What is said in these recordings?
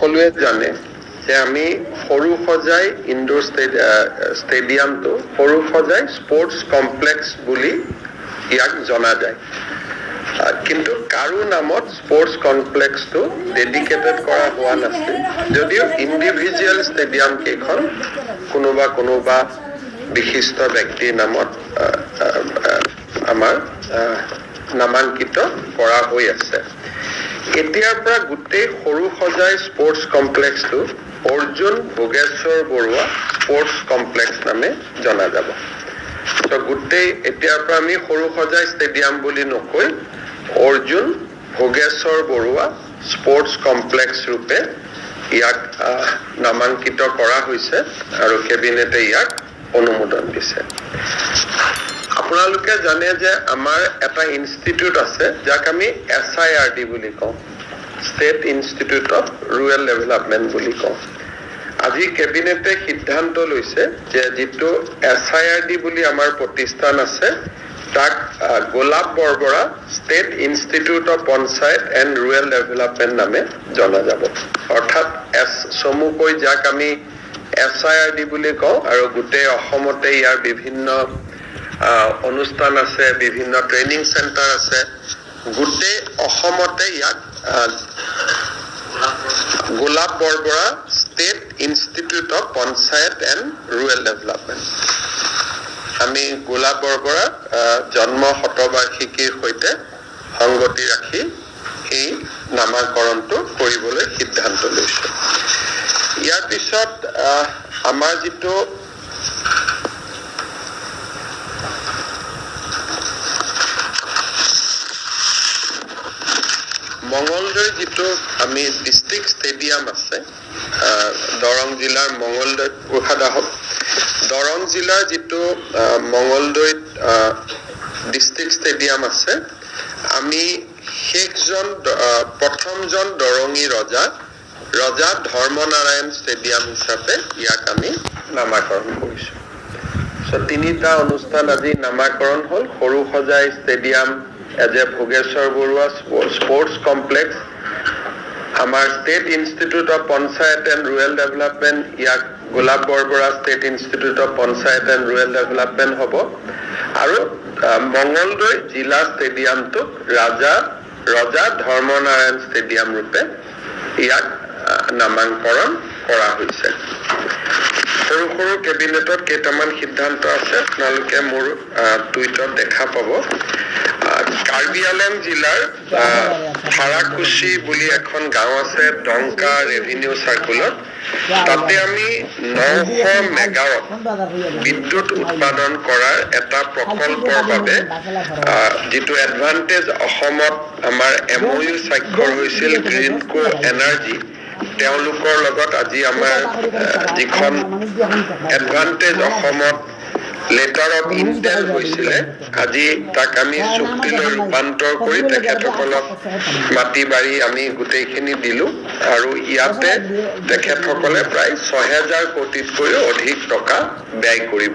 সকলোৱে জানে যে আমি সৰু সজাই ইনডোৰ ষ্টেডিয়ামটো সৰু সজাই স্পৰ্টছ কমপ্লেক্স বুলি ইয়াক জনা যায় কিন্তু কাৰো নামত স্পৰ্টছ কমপ্লেক্সটো ডেডিকেটেড কৰা হোৱা নাছিল যদিও ইণ্ডিভিজুৱেল ষ্টেডিয়াম কেইখন কোনোবা বিশিষ্ট ব্যক্তিৰ নামত আমাৰ নামাঙ্কিত কৰা হৈ আছে এতিয়াৰ পৰা গোটেই সৰু সজাই স্পৰ্টছ কমপ্লেক্সটো অৰ্জুন ভোগেশ্বৰ বৰুৱা স্পৰ্টছ কমপ্লেক্স নামে জনা যাব তো গোটেই এতিয়াৰ পৰা আমি সৰু সজাই ষ্টেডিয়াম বুলি নকৈ অৰ্জুন ভোগেশ্বৰ বৰুৱা স্পৰ্টছ কমপ্লেক্স ৰূপে ইয়াক নামাঙ্কিত কৰা হৈছে আৰু কেবিনেটে ইয়াক অনুমোদন দিছে আপোনালোকে জানে যে আমাৰ এটা ইনষ্টিটিউট আছে যাক আমি SIRD বুলি কওঁ state institute of rural development বুলি কওঁ আজি কেবিনেটে সিদ্ধান্ত লৈছে যে যিটো SIRD বুলি আমাৰ প্ৰতিষ্ঠান আছে তাক Golap Borbora state institute of panchayat and rural development নামে জনা যাব অৰ্থাৎ চমুকৈ যাক আমি SIRD বুলি কওঁ আৰু গোটেই অসমতে ইয়াৰ বিভিন্ন অনুষ্ঠান আছে বিভিন্ন ট্ৰেইনিং চেণ্টাৰ আছে গোটেই অসমতে ইয়াক Golap Borbora state institute of panchayat and rural development আমি গোলাপ বৰবৰা জন্ম শতবাৰ্ষিকীৰ সৈতে সংগতি ৰাখি এই নামাকৰণটো কৰিবলৈ সিদ্ধান্ত লৈছে ইয়াৰ পিছত আমাৰ যিটো মঙ্গলদৈ যিটো আমি ডিষ্ট্ৰিক্ট ষ্টেডিয়াম আছে দৰং জিলাৰ মঙ্গলদৈ দৰং জিলাৰ যিটো মঙ্গলদৈ ডিষ্ট্ৰিক্ট ষ্টেডিয়াম আছে আমি প্ৰথমজন দৰঙী ৰজা ধৰ্মনাৰায়ণ ষ্টেডিয়াম হিচাপে ইয়াক আমি নামাকৰণ কৰিছোঁ তিনিটা অনুষ্ঠান আজি নামাকৰণ হ'ল সৰু সজাই ষ্টেডিয়াম এজে ভোগেশ্বৰ বৰুৱা স্পৰ্টছ কমপ্লেক্স আমাৰ state institute of panchayat and rural development ইয়াক Golap Borbora state institute of panchayat and rural development হ'ব আৰু মঙ্গলদৈ জিলা ষ্টেডিয়ামটোক ৰজা ধৰ্মনাৰায়ণ ষ্টেডিয়াম ৰূপে ইয়াক নামাকৰণ কৰা হৈছে সৰু সৰু কেবিনেটত কেইটামান সিদ্ধান্ত আছে আপোনালোকে মোৰ টুইটত দেখা পাব কাৰ্বি আংলং জিলাৰ ফাৰাকুছি বুলি এখন গাঁও আছে ডংকা ৰেভিনিউ চাৰ্কুলত তাতে আমি 900 মেগাৱাট বিদ্যুৎ উৎপাদন কৰাৰ এটা প্ৰকল্পৰ বাবে যিটো এডভান্টেজ অসমত আমাৰ MOU স্বাক্ষৰ হৈছিল গ্ৰীণকো এনাৰ্জি তেওঁলোকৰ লগত আজি আমাৰ যিখন এডভান্টেজ অসমত লেটাৰ অফ ইণ্টেল হৈছিলে আজি তাক আমি চুক্তিলৈ ৰূপান্তৰ কৰি তেখেতসকলক মাটি বাৰী আমি গোটেইখিনি দিলো আৰু ইয়াতে তেখেতসকলে প্ৰায় 6000 কোটিতকৈও অধিক টকা ব্যয় কৰিব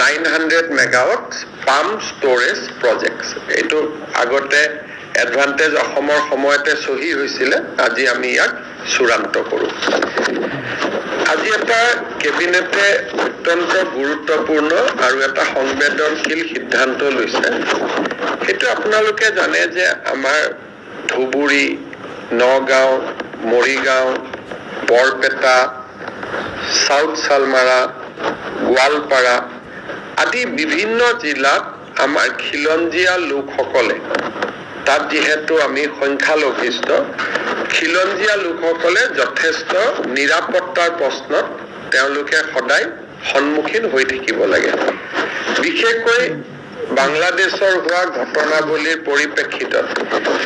900 মেগাৱাট পাম্প ষ্টোৰেজ প্ৰজেক্টছ এইটো আগতে এডভান্টেজ অসমৰ সময়তে সহি হৈছিলে আজি আমি ইয়াক চূড়ান্ত কৰো আজি এটা কেবিনেটে অত্যন্ত গুৰুত্বপূৰ্ণ আৰু এটা সংবেদনশীল সিদ্ধান্ত লৈছে সেইটো আপোনালোকে জানে যে আমাৰ ধুবুৰী নগাঁও মৰিগাঁও বৰপেটা সাউথ সালমাৰা গোৱালপাৰা আদি বিভিন্ন জিলাত আমাৰ খিলঞ্জীয়া লোকসকলে তাত যেহেতু আমি সংখ্যালঘিষ্ঠ খিলঞ্জীয়া লোকসকলে যথেষ্ট নিৰাপত্তাৰ প্ৰশ্নত তেওঁলোকে সদায় সন্মুখীন হৈ থাকিব লাগে বিশেষকৈ বাংলাদেশৰ হোৱা ঘটনাৱলীৰ পৰিপ্ৰেক্ষিতত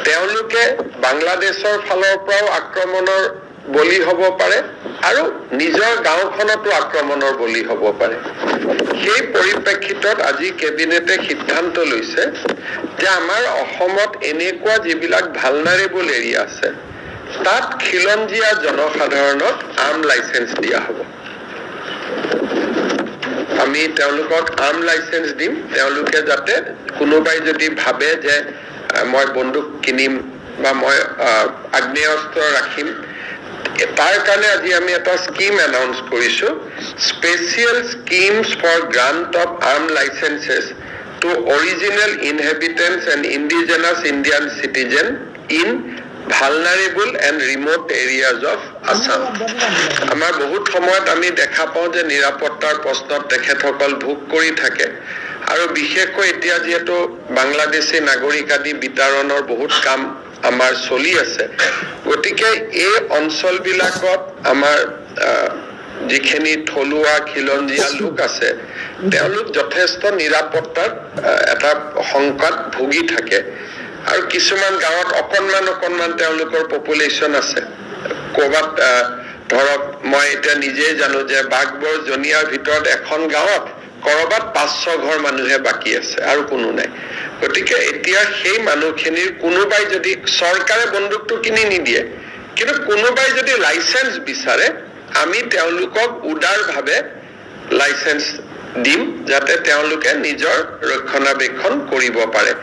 তেওঁলোকে বাংলাদেশৰ ফালৰ পৰাও আক্ৰমণৰ বলি হ'ব পাৰে আৰু নিজৰ গাঁওখনতো আক্ৰমণৰ বলি হ'ব পাৰে সেই পৰিপ্ৰেক্ষিতত আজি কেবিনেটে সিদ্ধান্ত লৈছে যে আমাৰ অসমত এনেকুৱা যিবিলাক ভালনাৰেবল এৰিয়া আছে তাত খিলঞ্জীয়া জনসাধাৰণক আৰ্ম লাইসেন্স দিয়া হ'ব আমি তেওঁলোকক আৰ্ম লাইসেন্স দিম তেওঁলোকে যাতে কোনোবাই যদি ভাবে যে মই বন্দুক কিনিম বা মই আগ্নেয়াস্ত্ৰ ৰাখিম তাৰ কাৰণে আজি আমি এটা স্কিম এনাউন্স কৰিছো, special schemes for grant of arm licences to original inhabitants and indigenous Indian citizen in vulnerable and remote areas of Assam. আমাৰ বহুত সময়ত আমি দেখা পাওঁ যে নিৰাপত্তাৰ প্ৰশ্নত তেখেতসকল ভোগ কৰি থাকে আৰু বিশেষকৈ এতিয়া যিহেতু বাংলাদেশী নাগৰিক আদি বিতৰণৰ বহুত কাম আমাৰ চলি আছে, গতিকে এই অঞ্চলবিলাকত আমাৰ যিখিনি থলুৱা খিলঞ্জীয়া লোক আছে তেওঁলোক যথেষ্ট নিৰাপত্তাৰ এটা সংকট ভুগি থাকে আৰু কিছুমান গাঁৱত অকণমান তেওঁলোকৰ পপুলেশ্যন আছে। ক'ৰবাত ধৰক মই এতিয়া নিজেই জানো যে বাঘবৰ জনিয়াৰ ভিতৰত এখন গাঁৱত কৰবাত 500 ঘৰ মানুহে বাকী আছে আৰু কোনো নাই। গতিকে এতিয়া সেই মানুহখিনিৰ কোনোবাই যদি চৰকাৰে বন্দুকটো কিনি নিদিয়ে, কিন্তু কোনোবাই যদি লাইচেন্স বিচাৰে আমি তেওঁলোকক উদাৰভাৱে লাইচেন্স দিম যাতে তেওঁলোকে নিজৰ ৰক্ষণাবেক্ষণ কৰিব পাৰে।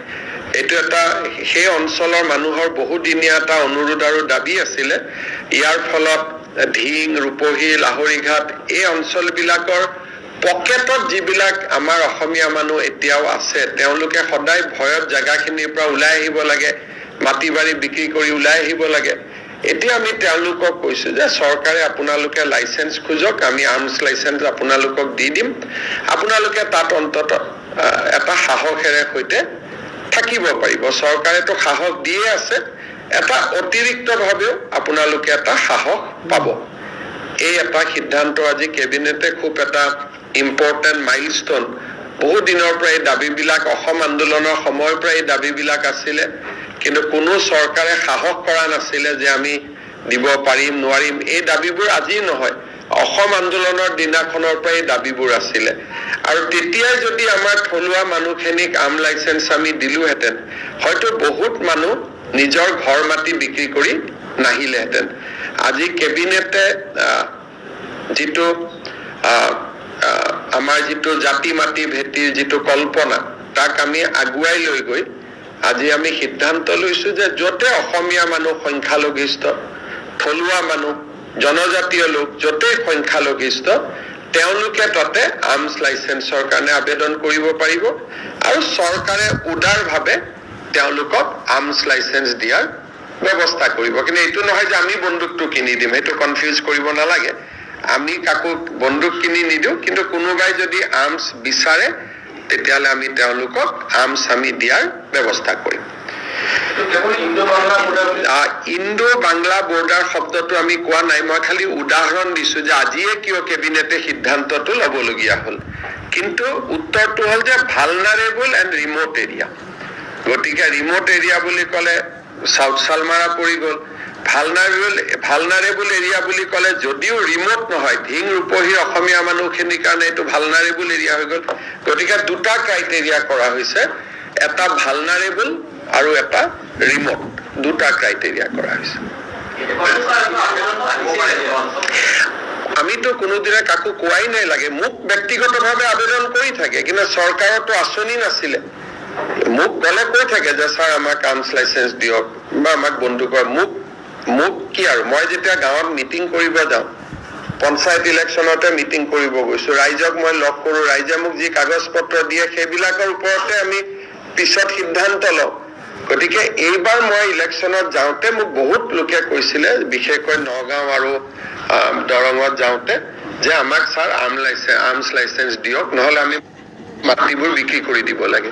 এইটো এটা সেই অঞ্চলৰ মানুহৰ বহুদিনীয়া এটা অনুৰোধ আৰু দাবী আছিলে। ইয়াৰ ফলত ধিং, ৰূপহী, লাহৰীঘাট এই অঞ্চলবিলাকৰ পকেটত যিবিলাক আমাৰ অসমীয়া মানুহ এতিয়াও আছে তেওঁলোকে সদায় ভয়ত জাগাখিনিৰ পৰা ওলাই আহিব লাগে, মাটি বাৰী বিক্ৰী কৰি ওলাই আহিব লাগে। এতিয়া আমি তেওঁলোকক কৈছো যে চৰকাৰে আপোনালোকে লাইচেন্স খোজক, আমি আৰ্মছ লাইচেন্স আপোনালোকক দি দিম, আপোনালোকে তাত অন্তত এটা সাহসেৰে সৈতে থাকিব পাৰিব। চৰকাৰেতো সাহস দিয়ে আছে, এটা অতিৰিক্তভাৱেও আপোনালোকে এটা সাহস পাব। এই এটা সিদ্ধান্ত আজি কেবিনেটে খুব এটা ইম্পৰ্টেণ্ট মাইলষ্টন। বহু দিনৰ পৰা এই দাবীবিলাক অসম আন্দোলনৰ সময়ৰ পৰা এই দাবীবিলাক আছিলে, কিন্তু কোনো চৰকাৰে সাহস কৰা নাছিলে যে আমি দিব পাৰিম নোৱাৰিম। এই দাবীবোৰ আজি নহয়, অসম আন্দোলনৰ দিনাখনৰ পৰা এই দাবীবোৰ আছিলে। আৰু তেতিয়াই যদি আমাৰ থলুৱা মানুহখিনিক আৰ্ম লাইচেন্স আমি দিলোহেঁতেন, হয়তো বহুত মানুহ নিজৰ ঘৰ মাটি বিক্ৰী কৰি নাহিলেহেঁতেন। আজি কেবিনেটে যিটো আমাৰ যিটো জাতি মাটি ভেটিৰ যিটো কল্পনা তাক আমি আগুৱাই লৈ গৈ আজি আমি সিদ্ধান্ত লৈছো যে য'তে অসমীয়া মানুহ সংখ্যালঘিষ্ঠ, থলুৱা মানুহ, জনজাতীয় লোক য'তেই সংখ্যালঘিষ্ঠ তেওঁলোকে তাতে আৰ্মছ লাইচেন্সৰ কাৰণে আবেদন কৰিব পাৰিব আৰু চৰকাৰে উদাৰভাৱে তেওঁলোকক আৰ্মছ লাইচেন্স দিয়াৰ ব্যৱস্থা কৰিব। কিন্তু এইটো নহয় যে আমি বন্দুকটো কিনি দিম, সেইটো কনফিউজ কৰিব নালাগে। আমি কাকো বন্দুক কিনি নিদিওঁ, কিন্তু কোনোবাই যদি আৰ্মছ বিচাৰে তেতিয়াহ'লে আমি তেওঁলোকক আৰ্মছ আমি দিয়াৰ ব্যৱস্থা কৰিম। ইণ্ডো বাংলা বৰ্ডাৰ শব্দটো আমি কোৱা নাই, মই খালি উদাহৰণ দিছো যে আজিয়ে কিয় কেবিনেটে সিদ্ধান্তটো ল'বলগীয়া হ'ল। কিন্তু উত্তৰটো হ'ল যে ভালনাৰেবল এণ্ড ৰিম'ট এৰিয়া। গতিকে ৰিম'ট এৰিয়া বুলি ক'লে চাউথ চালমাৰা পৰি গ'ল, ভালনাৰেবল এৰিয়া বুলি ক'লে যদিও ৰিম'ট নহয়, ধিং ৰূপহীৰ অসমীয়া মানুহখিনিৰ কাৰণে এইটো ভালনাৰেবল এৰিয়া হৈ গ'ল। গতিকে দুটা ক্ৰাইটেৰিয়া কৰা হৈছে, এটা ভালনাৰেবল আৰু এটা ৰিম'ট, দুটা ক্ৰাইটেৰিয়া কৰা হৈছে। আমিতো কোনোদিনে কাকো কোৱাই নাই লাগে, মোক ব্যক্তিগতভাৱে আবেদন কৰি থাকে, কিন্তু চৰকাৰতো আঁচনি নাছিলে। মোক গ'লে কৈ থাকে যে ছাৰ আমাক আৰ্মছ লাইচেন্স দিয়ক বা আমাক বন্দুকৰ। মোক কি আৰু, মই যেতিয়া গাঁৱত মিটিং কৰিব যাওঁ, পঞ্চায়ত ইলেকশ্যনতে মিটিং কৰিব গৈছো, ৰাইজক মই লগ কৰো, ৰাইজে মোক যি কাগজ পত্ৰ দিয়ে সেইবিলাকৰ ওপৰতে আমি পিছত সিদ্ধান্ত লওঁ। গতিকে এইবাৰ মই ইলেকশ্যনত যাওঁতে মোক বহুত লোকে কৈছিলে, বিশেষকৈ নগাঁও আৰু দৰঙত যাওঁতে, যে আমাক ছাৰ আৰ্মছ লাইচেন্স দিয়ক, নহ'লে আমি মাটিবোৰ বিক্ৰী কৰি দিব লাগে।